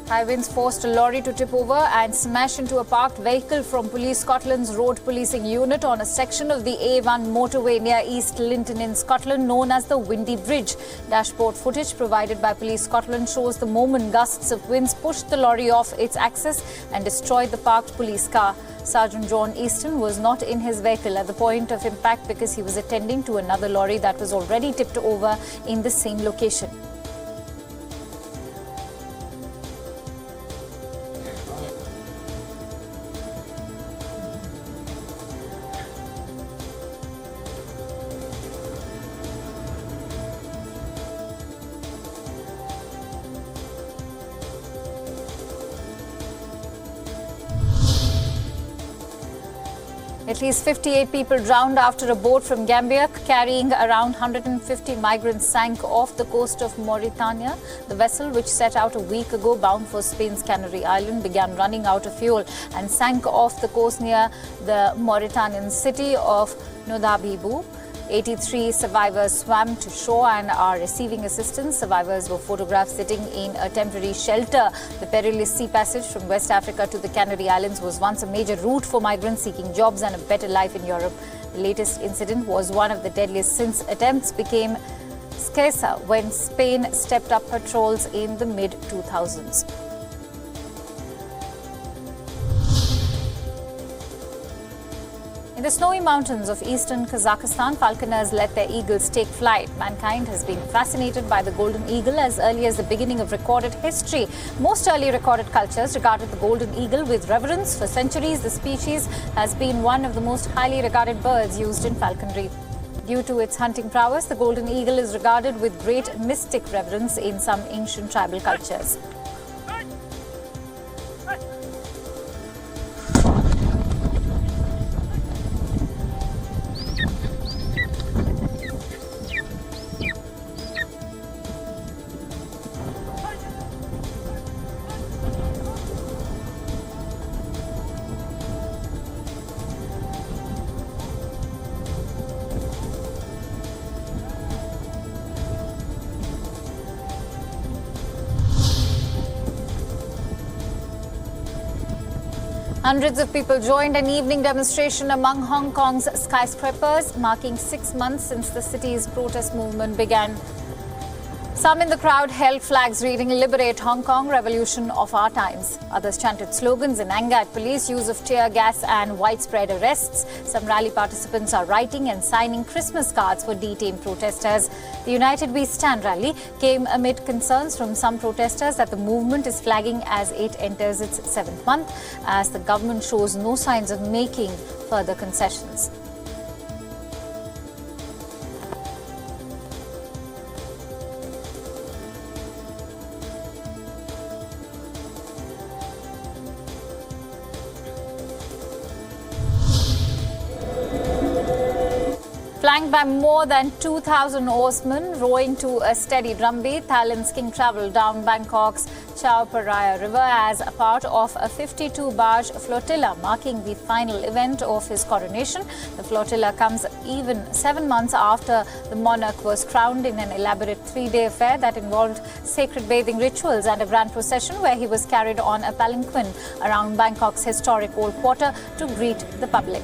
High winds forced a lorry to tip over and smash into a parked vehicle from Police Scotland's road policing unit on a section of the A1 motorway near East Linton in Scotland, known as the Windy Bridge. Dashboard footage provided by Police Scotland shows the moment gusts of winds pushed the lorry off its axis and destroyed the parked police car. Sergeant John Easton was not in his vehicle at the point of impact because he was attending to another lorry that was already tipped over in the same location. At least 58 people drowned after a boat from Gambia carrying around 150 migrants sank off the coast of Mauritania. The vessel, which set out a week ago bound for Spain's Canary Island, began running out of fuel and sank off the coast near the Mauritanian city of Nouadhibou. 83 survivors swam to shore and are receiving assistance. Survivors were photographed sitting in a temporary shelter. The perilous sea passage from West Africa to the Canary Islands was once a major route for migrants seeking jobs and a better life in Europe. The latest incident was one of the deadliest since attempts became scarcer when Spain stepped up patrols in the mid-2000s. In the snowy mountains of eastern Kazakhstan, falconers let their eagles take flight. Mankind has been fascinated by the golden eagle as early as the beginning of recorded history. Most early recorded cultures regarded the golden eagle with reverence. For centuries, the species has been one of the most highly regarded birds used in falconry. Due to its hunting prowess, the golden eagle is regarded with great mystic reverence in some ancient tribal cultures. Hundreds of people joined an evening demonstration among Hong Kong's skyscrapers, marking 6 months since the city's protest movement began. Some in the crowd held flags reading "Liberate Hong Kong, Revolution of Our Times." Others chanted slogans in anger at police use of tear gas and widespread arrests. Some rally participants are writing and signing Christmas cards for detained protesters. The United We Stand rally came amid concerns from some protesters that the movement is flagging as it enters its 7th month, as the government shows no signs of making further concessions. Flanked by more than 2,000 oarsmen rowing to a steady drumbeat, Thailand's king travelled down Bangkok's Chao Phraya River as a part of a 52-barge flotilla, marking the final event of his coronation. The flotilla comes even 7 months after the monarch was crowned in an elaborate 3-day affair that involved sacred bathing rituals and a grand procession where he was carried on a palanquin around Bangkok's historic old quarter to greet the public.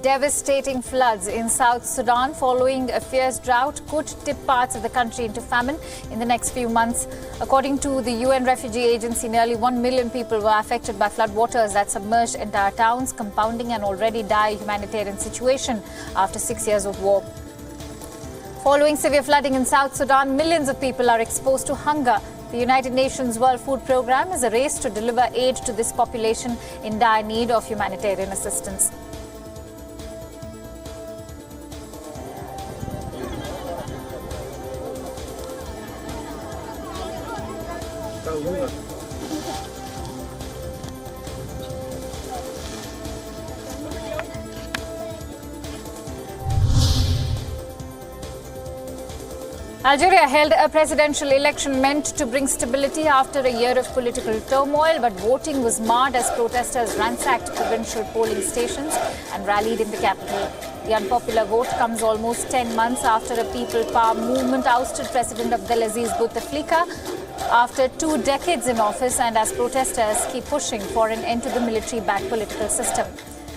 Devastating floods in South Sudan following a fierce drought could tip parts of the country into famine in the next few months. According to the UN Refugee Agency, nearly 1 million people were affected by floodwaters that submerged entire towns, compounding an already dire humanitarian situation after 6 years of war. Following severe flooding in South Sudan, millions of people are exposed to hunger. The United Nations World Food Programme is a race to deliver aid to this population in dire need of humanitarian assistance. Algeria held a presidential election meant to bring stability after a year of political turmoil, but voting was marred as protesters ransacked provincial polling stations and rallied in the capital. The unpopular vote comes almost 10 months after a people power movement ousted President Abdelaziz Bouteflika after 2 decades in office, and as protesters keep pushing for an end to the military-backed political system.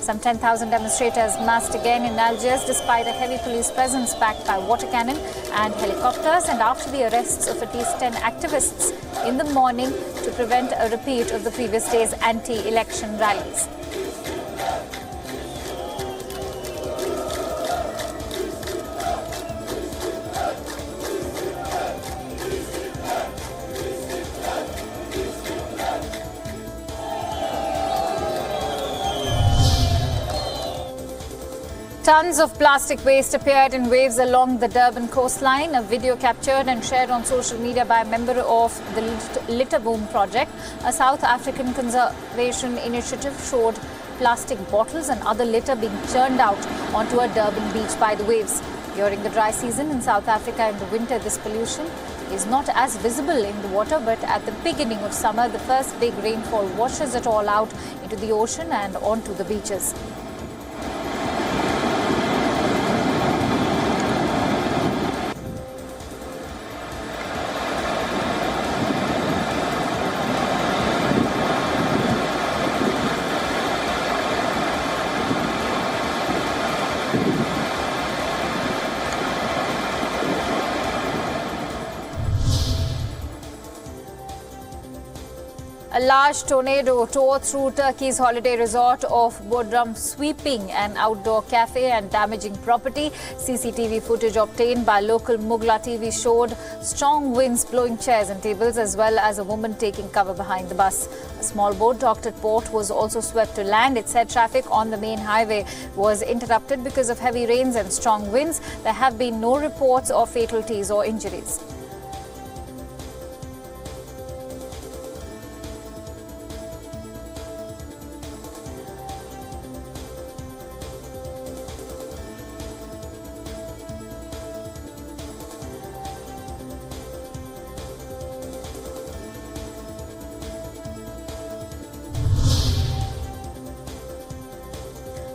Some 10,000 demonstrators massed again in Algiers despite a heavy police presence backed by water cannon and helicopters, and after the arrests of at least 10 activists in the morning to prevent a repeat of the previous day's anti-election rallies. Tons of plastic waste appeared in waves along the Durban coastline. A video captured and shared on social media by a member of the Litter Boom Project, a South African conservation initiative, showed plastic bottles and other litter being churned out onto a Durban beach by the waves. During the dry season in South Africa in the winter, this pollution is not as visible in the water, but at the beginning of summer, the first big rainfall washes it all out into the ocean and onto the beaches. A large tornado tore through Turkey's holiday resort of Bodrum, sweeping an outdoor cafe and damaging property. CCTV footage obtained by local Mughla TV showed strong winds blowing chairs and tables, as well as a woman taking cover behind the bus. A small boat docked at port was also swept to land. It said traffic on the main highway was interrupted because of heavy rains and strong winds. There have been no reports of fatalities or injuries.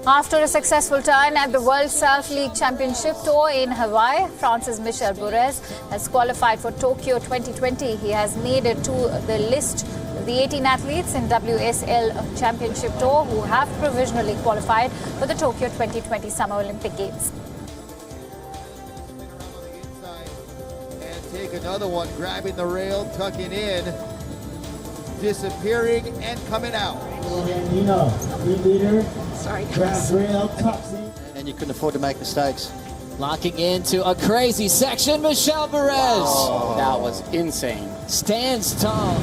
After a successful turn at the World Surf League Championship Tour in Hawaii, France's Michel Bourrez has qualified for Tokyo 2020. He has made it to the list of the 18 athletes in WSL Championship Tour who have provisionally qualified for the Tokyo 2020 Summer Olympic Games. And take another one, grabbing the rail, tucking in, disappearing and coming out. Sorry, and you couldn't afford to make mistakes. Locking into a crazy section, Michel Bourrez. Wow. That was insane. Stands tall.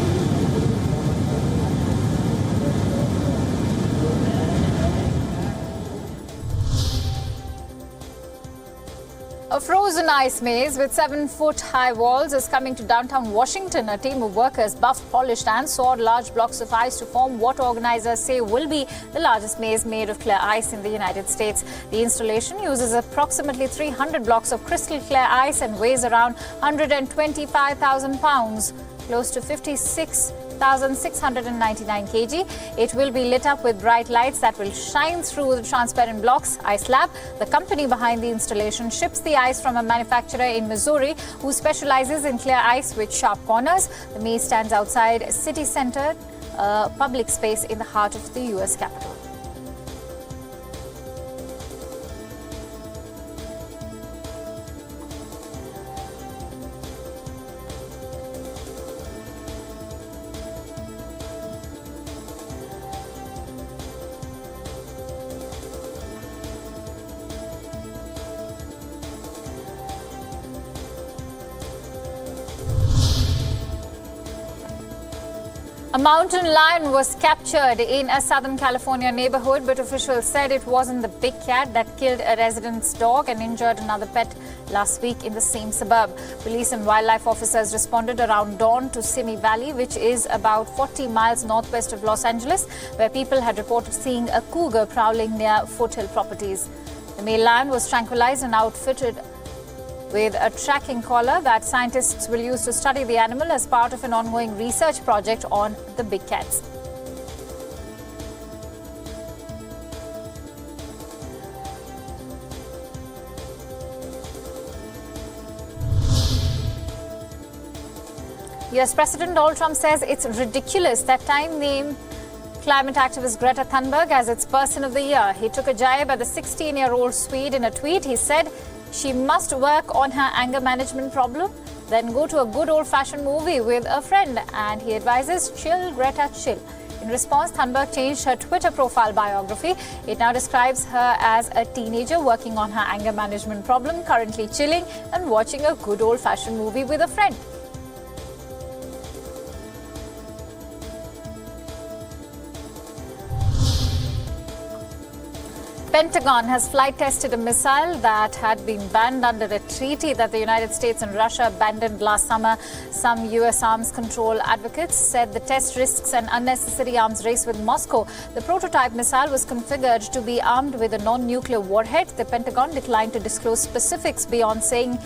A frozen ice maze with 7-foot-high walls is coming to downtown Washington. A team of workers buffed, polished and sawed large blocks of ice to form what organizers say will be the largest maze made of clear ice in the United States. The installation uses approximately 300 blocks of crystal clear ice and weighs around 125,000 pounds, close to 56,699 kg. It will be lit up with bright lights that will shine through the transparent blocks. Ice Lab, the company behind the installation, ships the ice from a manufacturer in Missouri who specializes in clear ice with sharp corners. The maze stands outside City Center, a public space in the heart of the U.S. Capitol. A mountain lion was captured in a Southern California neighborhood, but officials said it wasn't the big cat that killed a resident's dog and injured another pet last week in the same suburb. Police and wildlife officers responded around dawn to Simi Valley, which is about 40 miles northwest of Los Angeles, where people had reported seeing a cougar prowling near foothill properties. The male lion was tranquilized and outfitted with a tracking collar that scientists will use to study the animal as part of an ongoing research project on the big cats. US President Donald Trump says it's ridiculous that Time named climate activist Greta Thunberg as its Person of the Year. He took a jibe at the 16-year-old Swede in a tweet. He said she must work on her anger management problem, then go to a good old-fashioned movie with a friend. And he advises, chill, Greta, chill. In response, Thunberg changed her Twitter profile biography. It now describes her as a teenager working on her anger management problem, currently chilling and watching a good old-fashioned movie with a friend. Pentagon has flight tested a missile that had been banned under a treaty that the United States and Russia abandoned last summer. Some U.S. arms control advocates said the test risks an unnecessary arms race with Moscow. The prototype missile was configured to be armed with a non-nuclear warhead. The Pentagon declined to disclose specifics beyond saying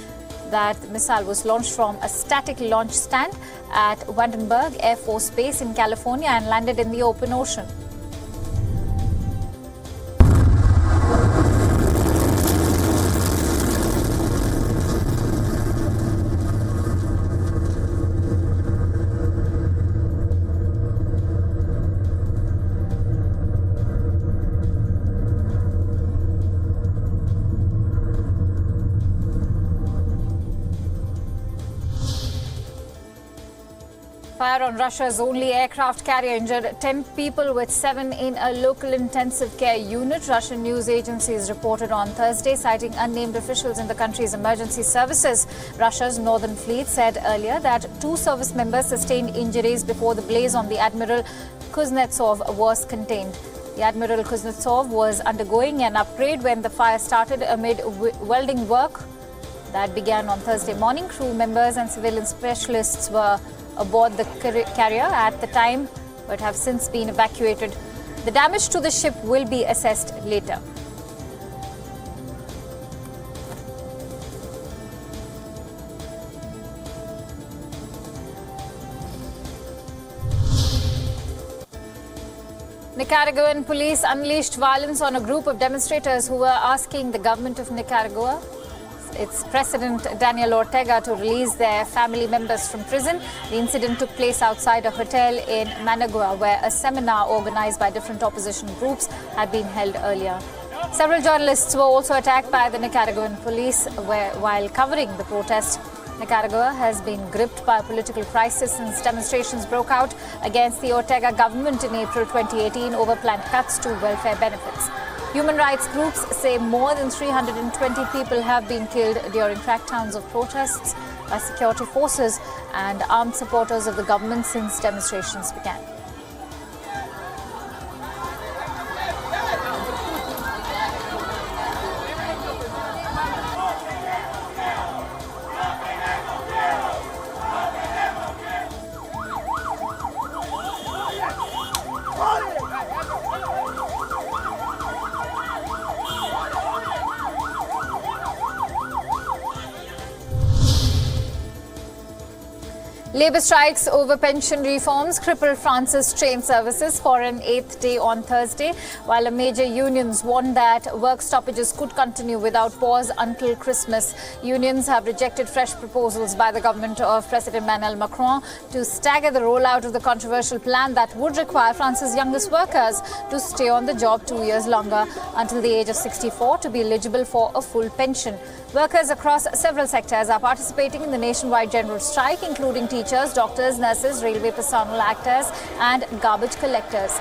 that the missile was launched from a static launch stand at Vandenberg Air Force Base in California and landed in the open ocean. Fire on Russia's only aircraft carrier injured 10 people, with 7 in a local intensive care unit. Russian news agencies reported on Thursday, citing unnamed officials in the country's emergency services. Russia's Northern Fleet said earlier that 2 service members sustained injuries before the blaze on the Admiral Kuznetsov was contained. The Admiral Kuznetsov was undergoing an upgrade when the fire started amid welding work that began on Thursday morning. Crew members and civilian specialists were aboard the carrier at the time, but have since been evacuated. The damage to the ship will be assessed later. Nicaraguan police unleashed violence on a group of demonstrators who were asking the government of Nicaragua, its President Daniel Ortega, to release their family members from prison. The incident took place outside a hotel in Managua, where a seminar organized by different opposition groups had been held earlier. Several journalists were also attacked by the Nicaraguan police while covering the protest. Nicaragua has been gripped by a political crisis since demonstrations broke out against the Ortega government in April 2018 over planned cuts to welfare benefits. Human rights groups say more than 320 people have been killed during crackdowns of protests by security forces and armed supporters of the government since demonstrations began. Labour strikes over pension reforms crippled France's train services for an 8th day on Thursday, while major unions warned that work stoppages could continue without pause until Christmas. Unions have rejected fresh proposals by the government of President Emmanuel Macron to stagger the rollout of the controversial plan that would require France's youngest workers to stay on the job 2 years longer, until the age of 64, to be eligible for a full pension. Workers across several sectors are participating in the nationwide general strike, including teachers, doctors, nurses, railway personnel, actors and garbage collectors.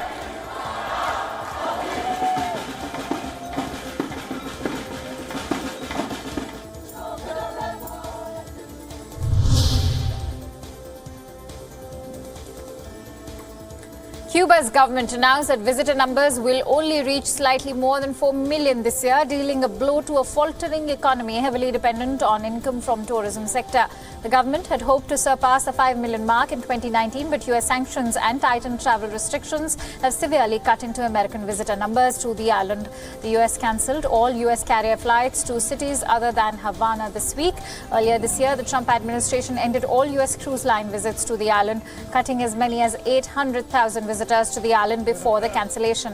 Cuba's government announced that visitor numbers will only reach slightly more than 4 million this year, dealing a blow to a faltering economy heavily dependent on income from tourism sector. The government had hoped to surpass the 5 million mark in 2019, but US sanctions and tightened travel restrictions have severely cut into American visitor numbers to the island. The US cancelled all US carrier flights to cities other than Havana this week. Earlier this year, the Trump administration ended all US cruise line visits to the island, cutting as many as 800,000 visitors to the island before the cancellation.